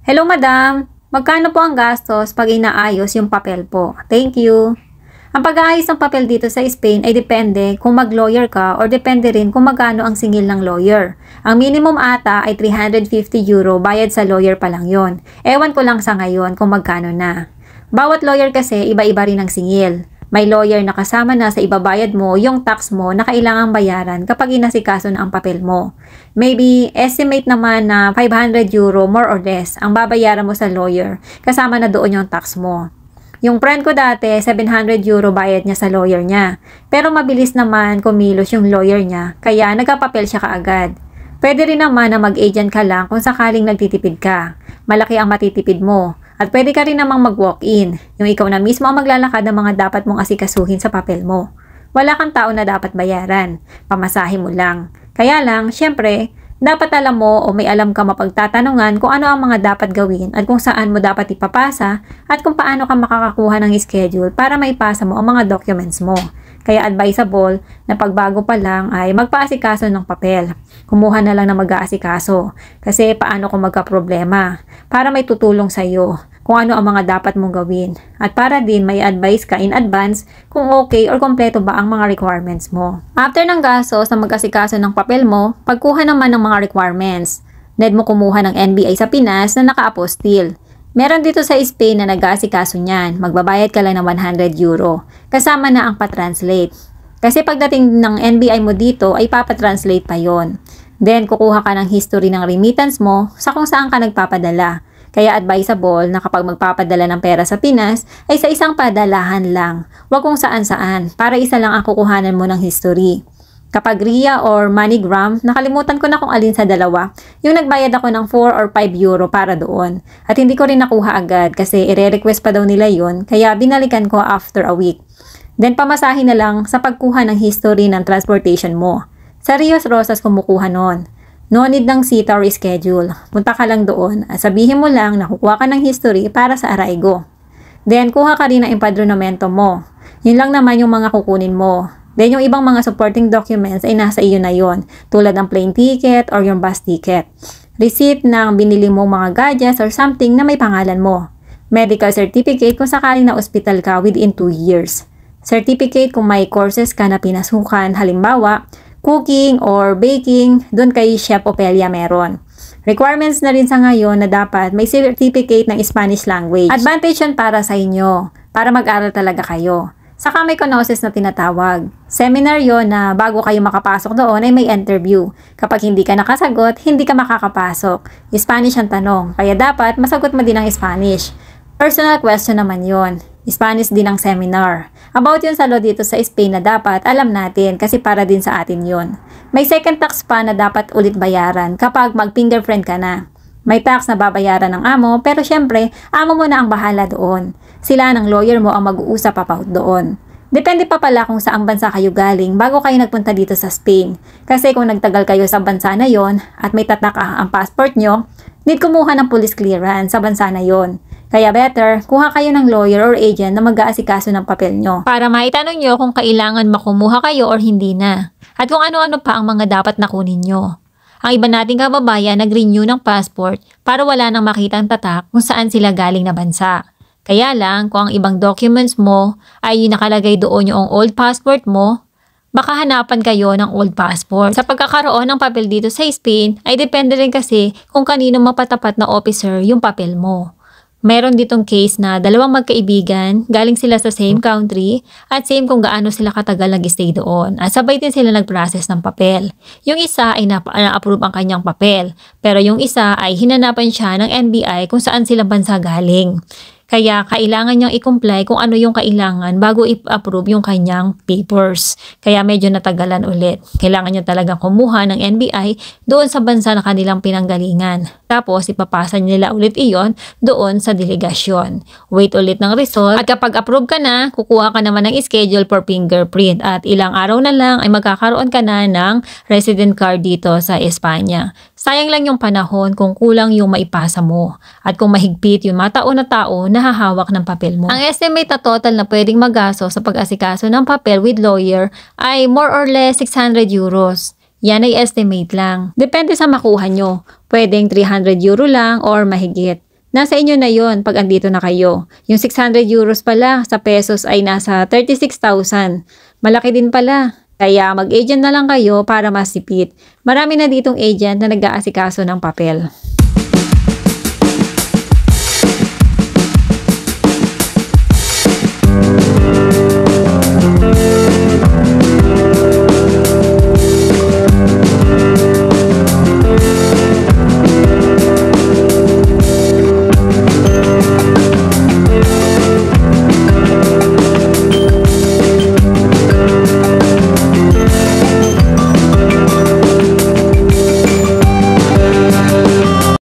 Hello madam, magkano po ang gastos pag inaayos yung papel po? Thank you. Ang pag-aayos ng papel dito sa Spain ay depende kung mag-lawyer ka or depende rin kung magkano ang singil ng lawyer. Ang minimum ata ay 350 euro bayad sa lawyer pa lang yon. Ewan ko lang sa ngayon kung magkano na. Bawat lawyer kasi iba-iba rin ang singil. May lawyer na kasama na sa ibabayad mo yung tax mo na kailangang bayaran kapag inasikaso na ang papel mo. Maybe estimate naman na 500 euro more or less ang babayaran mo sa lawyer kasama na doon yung tax mo. Yung friend ko dati, 700 euro bayad niya sa lawyer niya. Pero mabilis naman kumilos yung lawyer niya kaya nagkapapel siya kaagad. Pwede rin naman na mag-agent ka lang kung sakaling nagtitipid ka. Malaki ang matitipid mo. At pwede ka rin namang mag-walk-in, yung ikaw na mismo ang maglalakad ng mga dapat mong asikasuhin sa papel mo. Wala kang tao na dapat bayaran, pamasahe mo lang. Kaya lang, syempre, dapat alam mo o may alam ka mapagtatanungan kung ano ang mga dapat gawin at kung saan mo dapat ipapasa at kung paano ka makakakuha ng schedule para maipasa mo ang mga documents mo. Kaya advisable na pagbago pa lang ay magpaasikaso ng papel. Kumuha na lang na mag-aasikaso kasi paano kung magka-problema para may tutulong sa iyo kung ano ang mga dapat mong gawin at para din may advice ka in advance kung okay or kompleto ba ang mga requirements mo. After ng gastos na mag-asikaso ng papel mo, pagkuha naman ng mga requirements. Need mo kumuha ng NBI sa Pinas na naka-apostille. Meron dito sa Spain na nag-aasikaso niyan, magbabayad ka lang ng 100 euro, kasama na ang pa-translate. Kasi pagdating ng NBI mo dito ay papatranslate pa yon. Then kukuha ka ng history ng remittance mo sa kung saan ka nagpapadala. Kaya advisable na kapag magpapadala ng pera sa Pinas ay sa isang padalahan lang, wag kung saan-saan, para isa lang ang kukuhanan mo ng history. Kapag RIA or MoneyGram, nakalimutan ko na kung alin sa dalawa, yung nagbayad ako ng 4 or 5 euro para doon. At hindi ko rin nakuha agad kasi ire-request pa daw nila yun, kaya binalikan ko after a week. Then pamasahin na lang sa pagkuha ng history ng transportation mo. Sa Rios Rosas kumukuha nun. No need ng SITA or schedule. Punta ka lang doon at sabihin mo lang na kukuha ka ng history para sa Araigo. Then kuha ka rin ng empadronamento mo. Yun lang naman yung mga kukunin mo. Then yung ibang mga supporting documents ay nasa iyo na yon, tulad ng plane ticket or yung bus ticket. Receipt ng binili mong mga gadgets or something na may pangalan mo. Medical certificate kung sakaling na hospital ka within 2 years. Certificate kung may courses ka na pinasukan, halimbawa, cooking or baking, doon kay Chef Opelia meron. Requirements na rin sa ngayon na dapat may certificate ng Spanish language. Advantage yun para sa inyo, para mag-aral talaga kayo. Saka may kenosis na tinatawag. Seminar yon na bago kayo makapasok doon ay may interview. Kapag hindi ka nakasagot, hindi ka makakapasok. Spanish ang tanong, kaya dapat masagot mo din ang Spanish. Personal question naman yon. Spanish din ang seminar. About yun sa law dito sa Spain na dapat alam natin kasi para din sa atin yon. May second tax pa na dapat ulit bayaran kapag mag-fingerprint ka na. May tax na babayaran ng amo, pero syempre, amo mo na ang bahala doon. Sila ng lawyer mo ang mag-uusap about doon. Depende pa pala kung saang bansa kayo galing bago kayo nagpunta dito sa Spain. Kasi kung nagtagal kayo sa bansa na yon at may tatak ang passport nyo, need kumuha ng police clearance sa bansa na yon. Kaya better, kuha kayo ng lawyer or agent na mag-aasikaso ng papel nyo. Para maitanong nyo kung kailangan makumuha kayo or hindi na. At kung ano-ano pa ang mga dapat nakunin nyo. Ang iba nating kababayan nag-renew ng passport para wala nang makitang tatak kung saan sila galing na bansa. Kaya lang, kung ang ibang documents mo ay nakalagay doon yung old passport mo, baka hanapan kayo ng old passport. Sa pagkakaroon ng papel dito sa Spain, ay depende rin kasi kung kanino mapatapat na officer yung papel mo. Meron ditong case na dalawang magkaibigan, galing sila sa same country at same kung gaano sila katagal nag-stay doon. At sabay din sila nag-process ng papel. Yung isa ay na-approve ang kanyang papel, pero yung isa ay hinanapan siya ng NBI kung saan sila bansa galing. Kaya kailangan niyang i-comply kung ano yung kailangan bago i-approve yung kanyang papers. Kaya medyo natagalan ulit. Kailangan niya talagang kumuha ng NBI doon sa bansa na kanilang pinanggalingan. Tapos ipapasa nila ulit iyon doon sa delegasyon. Wait ulit ng result at kapag approve ka na, kukuha ka naman ng schedule for fingerprint at ilang araw na lang ay magkakaroon ka na ng resident card dito sa Espanya. Sayang lang yung panahon kung kulang yung maipasa mo at kung mahigpit yung mga taon na tao na hahawak ng papel mo. Ang estimate na total na pwedeng magasto sa pag-asikaso ng papel with lawyer ay more or less 600 euros. Yan ay estimate lang. Depende sa makuha nyo. Pwedeng 300 euro lang or mahigit. Nasa inyo na yon pag andito na kayo. Yung 600 euros pala sa pesos ay nasa 36,000. Malaki din pala. Kaya mag-agent na lang kayo para masipit. Marami na ditong agent na nag-aasikaso ng papel.